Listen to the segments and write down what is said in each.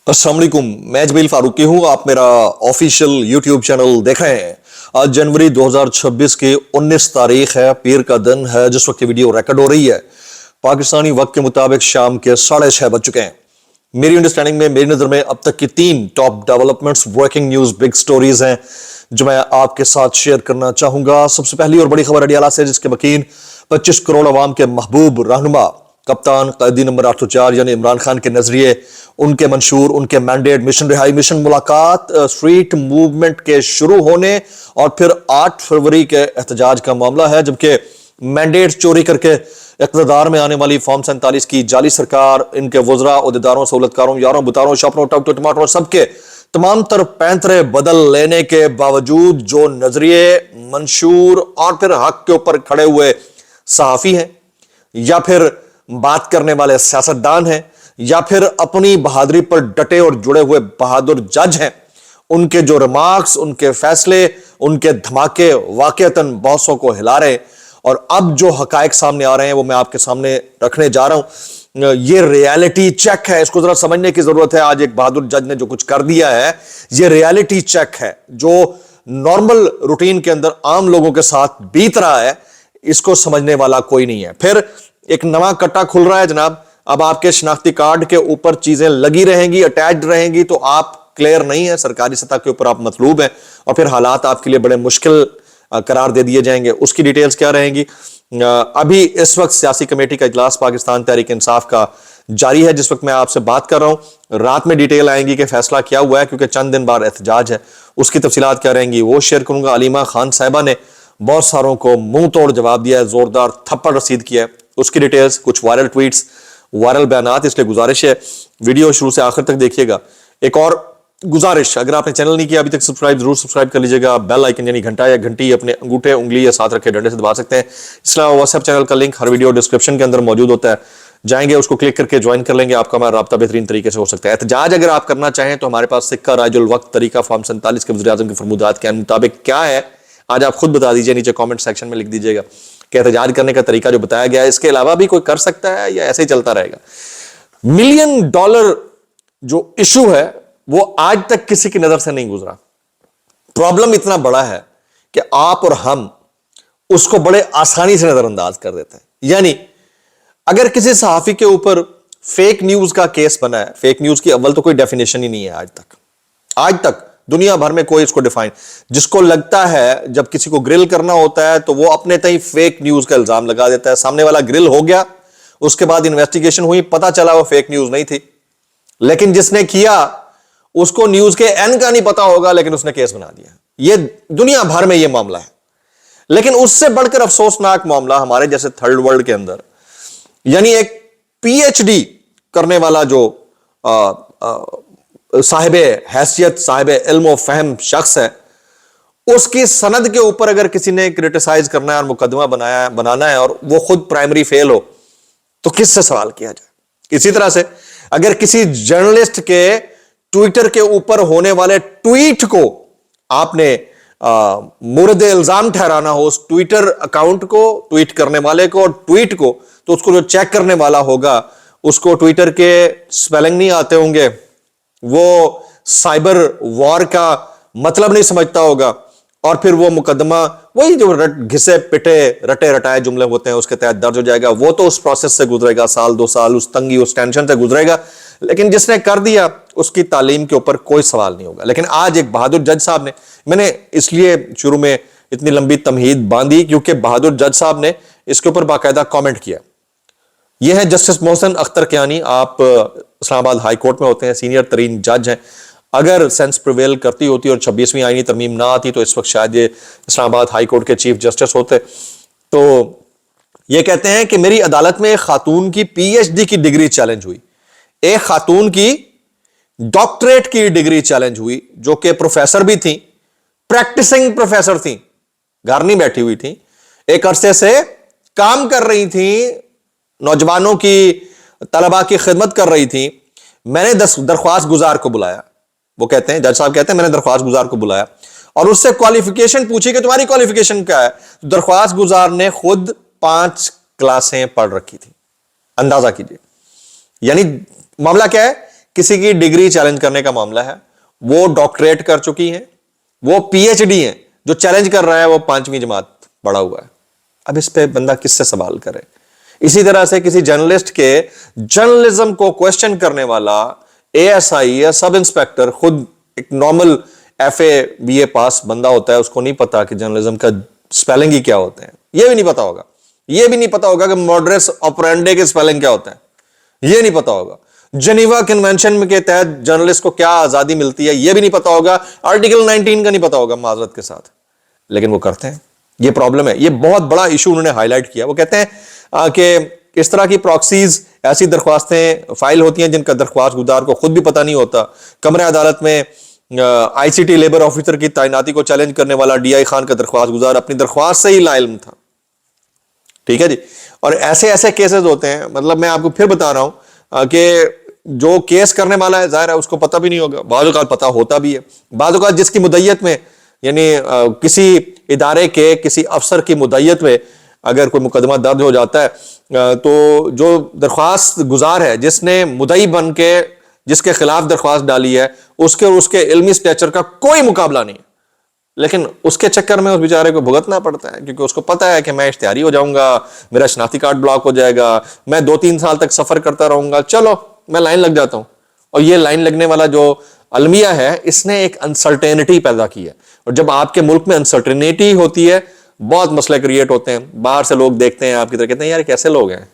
अस्सलाम वालेकुम, मैं जमील फारूकी हूं। आप मेरा ऑफिशियल यूट्यूब चैनल देख रहे हैं। आज जनवरी 2026 की 19 तारीख है, पीर का दिन है। जिस वक्त वीडियो रिकॉर्ड हो रही है पाकिस्तानी वक्त के मुताबिक शाम के 6:30 बज चुके हैं। मेरी अंडरस्टैंडिंग में, मेरी नजर में अब तक की 3 top developments, breaking news, big stories हैं जो मैं आपके साथ शेयर करना चाहूंगा। सबसे पहली और बड़ी खबर अडियाला से, जिसके मकीन 25 करोड़ अवाम के महबूब रहनुमा कप्तान कैदी नंबर 804 यानी इमरान खान के नजरिए, उनके मंशूर, उनके मैंडेट, मिशन रिहाई, मिशन मुलाकात, स्ट्रीट मूवमेंट के शुरू होने और फिर 8 फरवरी के एहतजाज का मामला है। जबकि मैंडेट चोरी करके इक़्तिदार में आने वाली फॉर्म 47 की जाली सरकार, इनके वज़रा, ओहदेदारों, सहूलतकारों, यारों, बुतारों, शॉपरों, टमाटरों, टमाटरों, सबके तमाम तर पैंतरे बदल लेने के बावजूद जो नजरिए, मंशूर और फिर हक के ऊपर खड़े हुए सहाफी हैं, या फिर बात करने वाले सियासतदान हैं, या फिर अपनी बहादुरी पर डटे और जुड़े हुए बहादुर जज हैं, उनके जो रिमार्क्स, उनके फैसले, उनके धमाके वाकईतन बहुतों को हिला रहे। और अब जो हकायक सामने आ रहे हैं वो मैं आपके सामने रखने जा रहा हूं। ये रियलिटी चेक है, इसको जरा समझने की जरूरत है। आज एक बहादुर जज ने जो कुछ कर दिया है, ये रियलिटी चेक है जो नॉर्मल रूटीन के अंदर आम लोगों के साथ बीत रहा है। इसको समझने वाला कोई नहीं है। फिर एक नवा कट्टा खुल रहा है जनाब। अब आपके शनाख्ती कार्ड के ऊपर चीजें लगी रहेंगी, अटैच्ड रहेंगी, तो आप क्लियर नहीं है, सरकारी सतह के ऊपर आप मतलूब हैं और फिर हालात आपके लिए बड़े मुश्किल करार दे दिए जाएंगे। उसकी डिटेल्स क्या रहेंगी? अभी इस वक्त सियासी कमेटी का इजलास पाकिस्तान तहरीक इंसाफ का जारी है। जिस वक्त मैं आपसे बात कर रहा हूं, रात में डिटेल आएंगी कि फैसला क्या हुआ है, क्योंकि चंद दिन बाद एहतजाज है। उसकी तफसीलात क्या रहेंगी वो शेयर करूंगा। अलीमा खान साहिबा ने बहुत सारों को मुंह तोड़ जवाब दिया है, जोरदार थप्पड़ रसीद किया है। उसकी डिटेल्स, कुछ वायरल ट्वीट्स, वायरल बयानात, इसलिए गुजारिश है वीडियो शुरू से आखिर तक देखिएगा। एक और गुजारिश, अगर आपने चैनल नहीं किया अभी तक, सब्सक्राइब जरूर सब्सक्राइब कर लीजिएगा। बेल आइकन यानी घंटा या घंटी अपने अंगूठे, उंगली या साथ रखे डंडे से दबा सकते हैं। इसके अलावा व्हाट्सएप चैनल का लिंक हर वीडियो डिस्क्रिप्शन के अंदर मौजूद होता है, जाएंगे उसको क्लिक करके ज्वाइन कर लेंगे। आपका हमारा राब्ता बेहतरीन तरीके से हो सकता है। एहतजाज अगर आप करना चाहें तो हमारे पास सिक्का राजुल वक्त तरीका फॉर्म 47 के वज़ीर आज़म के फरमूदात के मुताबिक क्या है, आज आप खुद बता दीजिए, नीचे कमेंट सेक्शन में लिख दीजिएगा कि एहतजाज करने का तरीका जो बताया गया है, इसके अलावा भी कोई कर सकता है या ऐसे ही चलता रहेगा। $1 मिलियन जो इशू है वो आज तक किसी की नजर से नहीं गुजरा। प्रॉब्लम इतना बड़ा है कि आप और हम उसको बड़े आसानी से नजरअंदाज कर देते हैं। यानी अगर किसी सहाफी के ऊपर फेक न्यूज का केस बना है, फेक न्यूज की अव्वल तो कोई डेफिनेशन ही नहीं है आज तक दुनिया भर में कोई इसको डिफाइन, जिसको लगता है जब किसी को ग्रिल करना होता है तो वो अपने तय फेक न्यूज का इल्जाम लगा देता है। सामने वाला ग्रिल हो गया, उसके बाद इन्वेस्टिगेशन हुई, पता चला वो फेक न्यूज नहीं थी, लेकिन जिसने किया उसको न्यूज के एन का नहीं पता होगा, लेकिन उसने केस बना दिया। ये दुनिया भर में ये मामला है। लेकिन उससे बढ़कर अफसोसनाक मामला हमारे जैसे थर्ड वर्ल्ड के अंदर, यानी एक पीएचडी करने वाला जो साहिबे हैसियत, साहिबे इल्म व फहम शख्स है, उसकी सनद के ऊपर अगर किसी ने क्रिटिसाइज करना है और मुकदमा बनाना है और वो खुद प्राइमरी फेल हो, तो किससे सवाल किया जाए? इसी तरह से अगर किसी जर्नलिस्ट के ट्विटर के ऊपर होने वाले ट्वीट को आपने मुर्द इल्जाम ठहराना हो, उस ट्विटर अकाउंट को, ट्वीट करने वाले को और ट्वीट को, तो उसको जो चेक करने वाला होगा उसको ट्विटर के स्पेलिंग नहीं आते होंगे, वो साइबर वॉर का मतलब नहीं समझता होगा, और फिर वो मुकदमा वही जो घिसे पिटे रटे रटाए जुमले होते हैं उसके तहत दर्ज हो जाएगा। वो तो उस प्रोसेस से गुजरेगा, साल 2 साल उस तंगी, उस टेंशन से गुजरेगा, लेकिन जिसने कर दिया उसकी तालीम के ऊपर कोई सवाल नहीं होगा। लेकिन आज एक बहादुर जज साहब ने, मैंने इसलिए शुरू में इतनी लंबी तमहीद बांधी क्योंकि बहादुर जज साहब ने इसके ऊपर बाकायदा कमेंट किया। यह है जस्टिस मोहसिन अख्तर कियानी। आप इस्लामाबाद हाई कोर्ट में होते हैं, सीनियर तरीन जज हैं। अगर सेंस प्रिवेल करती होती और 26वीं आईनी तरमीम ना आती तो इस वक्त शायद ये इस्लामाबाद हाई कोर्ट के चीफ जस्टिस होते। तो ये कहते हैं कि मेरी अदालत में एक खातून की पीएचडी की डिग्री चैलेंज हुई, एक खातून की डॉक्टरेट की डिग्री चैलेंज हुई, जो कि प्रोफेसर भी थी, प्रैक्टिसिंग प्रोफेसर थी, घर नहीं बैठी हुई थी, एक अरसे से काम कर रही थी, नौजवानों की, तलबा की खिदमत कर रही थी। मैंने दरख्वास्त गुजार को बुलाया, वो कहते हैं, जज साहब कहते हैं, मैंने दरख्वास्त गुजार को बुलाया और उससे क्वालिफिकेशन पूछी कि तुम्हारी क्वालिफिकेशन क्या है। तो दरख्वास्त गुजार ने खुद 5 क्लासें पढ़ रखी थी। अंदाजा कीजिए, यानी मामला क्या है किसी की डिग्री चैलेंज करने का मामला है, वो डॉक्टरेट कर चुकी हैं, वो पीएचडी हैं, जो चैलेंज कर रहा है वो 5वीं जमात पढ़ा हुआ है। अब इस पे बंदा किससे सवाल करे? इसी तरह से किसी जर्नलिस्ट के जर्नलिज्म को क्वेश्चन करने वाला एएसआई या सब इंस्पेक्टर खुद एक नॉर्मल एफए बीए पास बंदा होता है, उसको नहीं पता कि जर्नलिज्म का स्पेलिंग ही क्या होते हैं, ये भी नहीं पता होगा। ये भी नहीं पता होगा कि मॉडरेस ऑपरेंडे के स्पेलिंग क्या होता है, ये नहीं पता होगा। जेनीवा कन्वेंशन के तहत जर्नलिस्ट को क्या आजादी मिलती है, ये भी नहीं पता होगा। आर्टिकल 19 का नहीं पता होगा माजरत के साथ, लेकिन वो करते हैं। ये प्रॉब्लम है, ये बहुत बड़ा इशू उन्होंने हाईलाइट किया। वो कहते हैं कि इस तरह की प्रॉक्सीज, ऐसी दरख्वास्तें फाइल होती हैं जिनका दरख्वास्त गुजार को खुद भी पता नहीं होता। कमरे अदालत में आईसीटी लेबर ऑफिसर की तैनाती को चैलेंज करने वाला डीआई खान का दरख्वास्त गुजार अपनी दरख्वास्त से ही लाइल्म था। ठीक है जी। और ऐसे ऐसे केसेस होते हैं, मतलब मैं आपको फिर बता रहा हूं कि जो केस करने वाला है जाहिर है उसको पता भी नहीं होगा, बाज़ औक़ात पता होता भी है। बाज़ औक़ात जिसकी मुद्दत में, यानी किसी इदारे के किसी अफसर की मुद्दत में अगर कोई मुकदमा दर्ज हो जाता है तो जो दरख्वास्त गुजार है, जिसने मुद्दई बन के जिसके खिलाफ दरख्वास्त डाली है, उसके और उसके इल्मी स्टेचर का कोई मुकाबला नहीं है, लेकिन उसके चक्कर में उस बेचारे को भुगतना पड़ता है, क्योंकि उसको पता है कि मैं इश्तिहारी हो जाऊंगा, मेरा शनाख्ती कार्ड ब्लॉक हो जाएगा, मैं 2-3 साल तक सफर करता रहूंगा, चलो मैं लाइन लग जाता हूं। और ये लाइन लगने वाला जो अलमिया है, इसने एक अनसर्टेनिटी पैदा की है। और जब आपके मुल्क में अनसर्टेनिटी होती है, बहुत मसले क्रिएट होते हैं। बाहर से लोग देखते हैं आपकी तरह, कहते हैं यार कैसे लोग हैं,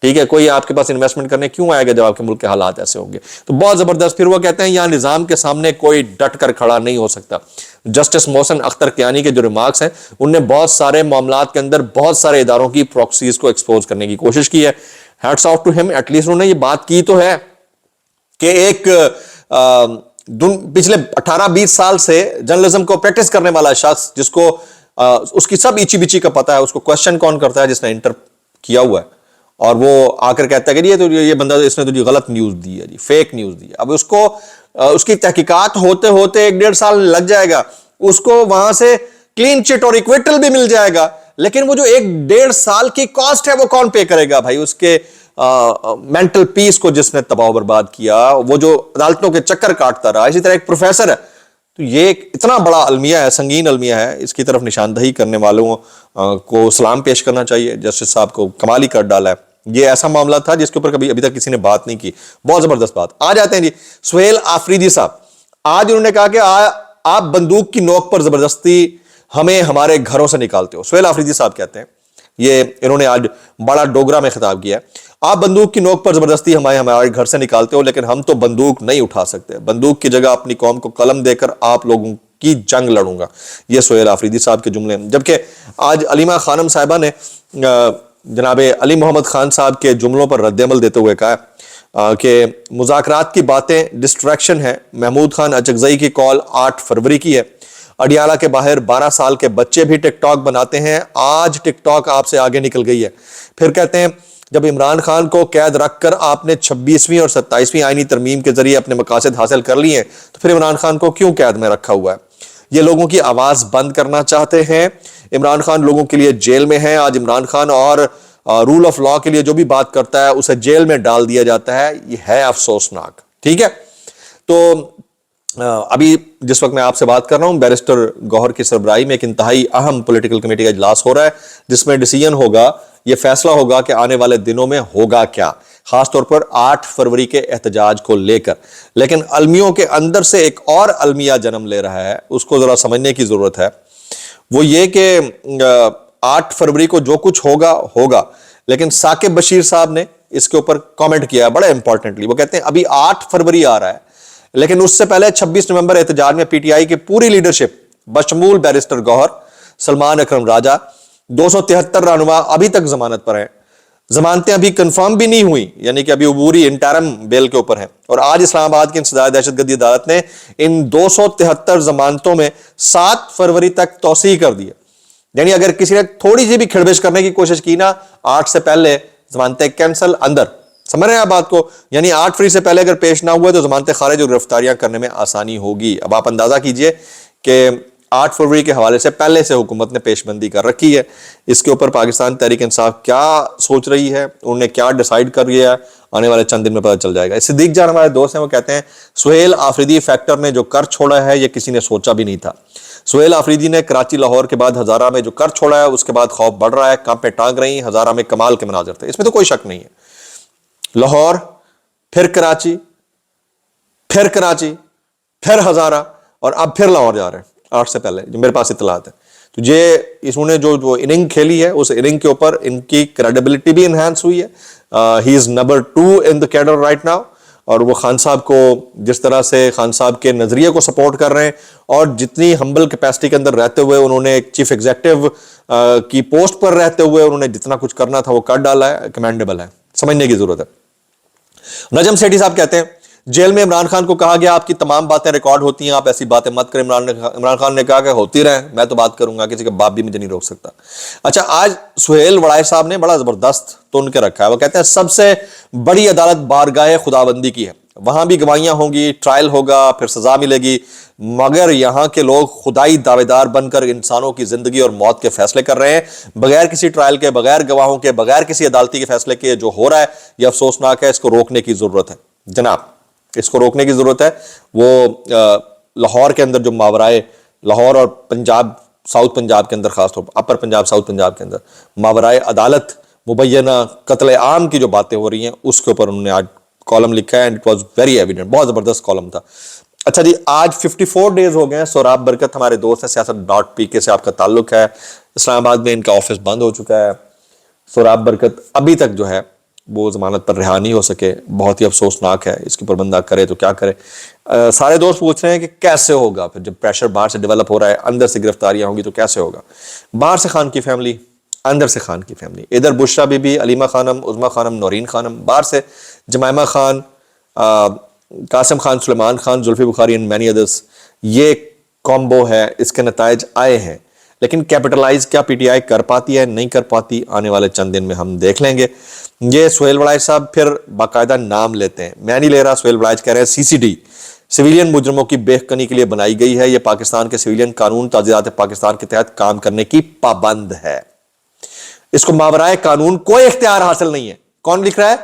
ठीक है, कोई आपके पास इन्वेस्टमेंट करने क्यों आएगा जब आपके मुल्क के हालात ऐसे होंगे। तो बहुत जबरदस्त। फिर वो कहते हैं यहां निजाम के सामने कोई डट कर खड़ा नहीं हो सकता। जस्टिस मोहसिन अख्तर कियानी के जो रिमार्क्स हैं, उनने बहुत सारे मामलात के अंदर बहुत सारे इदारों की प्रॉक्सीज को एक्सपोज करने की कोशिश की है। Hats off to him, at least उन्होंने ये बात की तो है कि एक पिछले 18-20 साल से जर्नलिज्म को प्रैक्टिस करने वाला शख्स, जिसको उसकी सब इची बिची का पता है, उसको क्वेश्चन कौन करता है, जिसने इंटर किया हुआ है, और वो आकर कहता है कि ये बंदा, इसने तो गलत न्यूज दी है जी, फेक न्यूज दी है। अब उसको उसकी तहकीकात होते होते 1-1.5 साल लग जाएगा, उसको वहां से क्लीन चिट और इक्विटल भी मिल जाएगा, लेकिन वो जो 1-1.5 साल की कॉस्ट है वो कौन पे करेगा भाई? उसके मेंटल पीस को जिसने तबाह बर्बाद किया, वो जो अदालतों के चक्कर काटता रहा। इसी तरह एक प्रोफेसर है, तो ये इतना बड़ा अलमिया है, संगीन अलमिया है, इसकी तरफ निशानदही करने वालों को सलाम पेश करना चाहिए। जस्टिस साहब को कमाल ही कर डाला है। ये ऐसा मामला था जिसके ऊपर कभी अभी तक किसी ने बात नहीं की। बहुत जबरदस्त बात। आ जाते हैं जी सुहेल आफरीदी साहब। आज उन्होंने कहा कि आप बंदूक की नोक पर जबरदस्ती हमें हमारे घरों से निकालते हो। सुहेल आफरीदी साहब कहते हैं, ये इन्होंने आज बड़ा डोगरा में खिताब किया है, आप बंदूक की नोक पर जबरदस्ती हमारे घर से निकालते हो, लेकिन हम तो बंदूक नहीं उठा सकते। बंदूक की जगह अपनी कौम को कलम देकर आप लोगों की जंग लड़ूंगा। ये सुहेल आफरीदी साहब के जुमले। जबकि आज अलीमा खानम साहिबा ने जनाब अली मोहम्मद खान साहब के जुमलों पर रद्द-ए-अमल देते हुए कहा कि मुज़ाकरात की बातें डिस्ट्रैक्शन है। महमूद खान अचकजई की कॉल 8 फरवरी की है। अडियाला के बाहर 12 साल के बच्चे भी टिकटॉक बनाते हैं, आज टिकटॉक आपसे आगे निकल गई है। फिर कहते हैं जब इमरान खान को कैद रखकर आपने 26वीं और 27वीं आईनी तरमीम के जरिए अपने मकासद हासिल कर लिए, तो फिर इमरान खान को क्यों कैद में रखा हुआ है? ये लोगों की आवाज बंद करना चाहते हैं। इमरान खान लोगों के लिए जेल में है। आज इमरान खान और रूल ऑफ लॉ के लिए जो भी बात करता है उसे जेल में डाल दिया जाता है। ये है अफसोसनाक। ठीक है, तो अभी जिस वक्त मैं आपसे बात कर रहा हूं, बैरिस्टर गौहर की सरबराही में एक इंतहाई अहम पॉलिटिकल कमेटी का इजलास हो रहा है, जिसमें डिसीजन होगा, यह फैसला होगा कि आने वाले दिनों में होगा क्या, खासतौर पर 8 फरवरी के एहतजाज को लेकर। लेकिन अलमियों के अंदर से एक और अलमिया जन्म ले रहा है, उसको जरा समझने की जरूरत है। वो ये कि 8 फरवरी को जो कुछ होगा होगा, लेकिन साकिब बशीर साहब ने इसके ऊपर कमेंट किया है बड़ा इंपॉर्टेंटली। वो कहते हैं अभी 8 फरवरी आ रहा है, लेकिन उससे पहले 26 नवंबर एहतजाज में पीटीआई की पूरी लीडरशिप बशमूल बैरिस्टर गौहर, सलमान अकरम राजा, 273 रहनुमा अभी तक जमानत पर हैं। जमानतें अभी कंफर्म भी नहीं हुई, यानी कि अभी अबूरी इंटरम बेल के ऊपर है। और आज इस्लामाबाद की इंसदाद दहशतगर्दी अदालत ने इन 273 जमानतों में 7 फरवरी तक तौसीह कर दी है। यानी अगर किसी ने थोड़ी सी भी खिड़बिश करने की कोशिश की ना, 8 से पहले जमानतें कैंसल अंदर। समझ रहे हैं आप बात को? यानी 8 फरवरी से पहले अगर पेश ना हुए तो जमानतें खारिज और गिरफ्तारियां करने में आसानी होगी। अब आप अंदाजा कीजिए कि 8 फरवरी के हवाले से पहले से हुकूमत ने पेशबंदी कर रखी है। इसके ऊपर पाकिस्तान तहरीक इंसाफ क्या सोच रही है, उन्होंने क्या डिसाइड कर लिया है, आने वाले चंद दिन में पता चल जाएगा। सिद्दीक जान हमारे दोस्त हैं, वो कहते हैं सुहेल आफरीदी फैक्टर ने जो कर छोड़ा है ये किसी ने सोचा भी नहीं था। सुहेल आफरीदी ने कराची लाहौर के बाद हजारा में जो कर छोड़ा है उसके बाद खौफ बढ़ रहा है, कांपे टांग रही, हजारा में कमाल के मनाजर थे, इसमें तो कोई शक नहीं है। लाहौर, फिर कराची, फिर हजारा और अब फिर लाहौर जा रहे हैं 8 से पहले, जो मेरे पास इतलात है। तो ये इन्होंने जो इनिंग खेली है उस इनिंग के ऊपर इनकी क्रेडिबिलिटी भी इनहैंस हुई है। He is number 2 in the cadre right now, और वो खान साहब को जिस तरह से खान साहब के नजरिए को सपोर्ट कर रहे हैं और जितनी हम्बल कैपेसिटी के अंदर रहते हुए उन्होंने एक चीफ एग्जीक्यूटिव की पोस्ट पर रहते हुए उन्होंने जितना कुछ करना था वो कर डाला है, कमेंडेबल है, समझने की जरूरत है। नजम सेठी साहब कहते हैं जेल में इमरान खान को कहा गया आपकी तमाम बातें रिकॉर्ड होती हैं, आप ऐसी बातें मत करें। इमरान खान ने कहा कि होती रहे, मैं तो बात करूंगा, किसी का बाप भी मुझे नहीं रोक सकता। अच्छा, आज सुहेल वड़ाई साहब ने बड़ा जबरदस्त तुन के रखा है। वो कहते हैं सबसे बड़ी अदालत बारगाह खुदाबंदी की है, वहां भी गवाहियां होंगी, ट्रायल होगा, फिर सजा मिलेगी, मगर यहाँ के लोग खुदाई दावेदार बनकर इंसानों की जिंदगी और मौत के फैसले कर रहे हैं, बगैर किसी ट्रायल के, बगैर गवाहों के, बगैर किसी अदालती के फैसले के। जो हो रहा है यह अफसोसनाक है, इसको रोकने की जरूरत है जनाब, इसको रोकने की जरूरत है। वो लाहौर के अंदर जो मावराए लाहौर और पंजाब, साउथ पंजाब के अंदर, खासतौर पर अपर पंजाब, साउथ पंजाब के अंदर मावराए अदालत मुबैना कत्ले आम की जो बातें हो रही हैं उसके ऊपर उन्होंने आज कॉलम लिखा है, and it was very evident, बहुत जबरदस्त कॉलम था। अच्छा जी, आज 54 डेज हो गए हैं। सोराब बरकत हमारे दोस्त हैं, siyaasat.pk से आपका ताल्लुक है, इस्लामाबाद में इनका ऑफिस बंद हो चुका है। सोराब बरकत अभी तक जो है वो जमानत पर रिहा नहीं हो सके, बहुत ही अफसोसनाक है। इसके ऊपर बंदा करे तो क्या करे। सारे दोस्त पूछ रहे हैं कि कैसे होगा फिर, जब प्रेशर बाहर से डेवलप हो रहा है, अंदर से गिरफ्तारियां होंगी तो कैसे होगा। बाहर से खान की फैमिली, अंदर से खान की फैमिली, इधर बुशरा बीबी, अलीमा खानम, उज़मा खानम, नौरीन खानम, बाहर से Jemima Khan, Qasim Khan, Suleman Khan, Zulfi Bukhari and many others. ये कॉम्बो है, इसके नताइज आए हैं, लेकिन कैपिटलाइज क्या पीटीआई कर पाती है, नहीं कर पाती, आने वाले चंद दिन में हम देख लेंगे। ये सुहेल वड़ाई साहब फिर बाकायदा नाम लेते हैं, मैं नहीं ले रहा, सुहेल वड़ाई कह रहे हैं सीसीडी सिविलियन मुजरमों की बेहकनी के लिए बनाई गई है, ये पाकिस्तान के सिविलियन कानून ताज़ीरात पाकिस्तान के तहत काम करने की पाबंद है, इसको मावराए कानून कोई इख्तियार हासिल नहीं है। कौन लिख रहा है?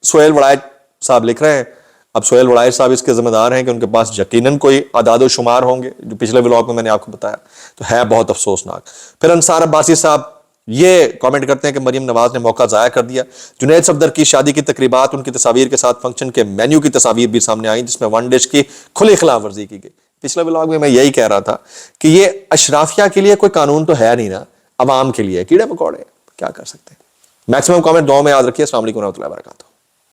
सुहेल वड़ाई साहब लिख रहे हैं। अब सुहेल वड़ाई साहब इसके जिम्मेदार हैं कि उनके पास यकीनन कोई आदाद शुमार होंगे, जो पिछले व्लॉग में मैंने आपको बताया, तो है बहुत अफसोसनाक। फिर अंसार अब्बासी साहब ये कमेंट करते हैं कि मरियम नवाज ने मौका जाया कर दिया। जुनैद सफदर की शादी की तकरीबात, उनकी तस्वीर के साथ फंक्शन के मेन्यू की तस्वीर भी सामने आई जिसमें वन डिश की खुली खिलाफ वर्जी की गई। पिछले व्लॉग में मैं यही कह रहा था कि ये अशराफिया के लिए कोई कानून तो है नहीं ना, अवाम के लिए कीड़े पकौड़े, क्या कर सकते हैं। मैक्सिमम कमेंट 2 में याद रखिए। अस्सलाम वालेकुम रहमतुल्लाहि व बरकातहू।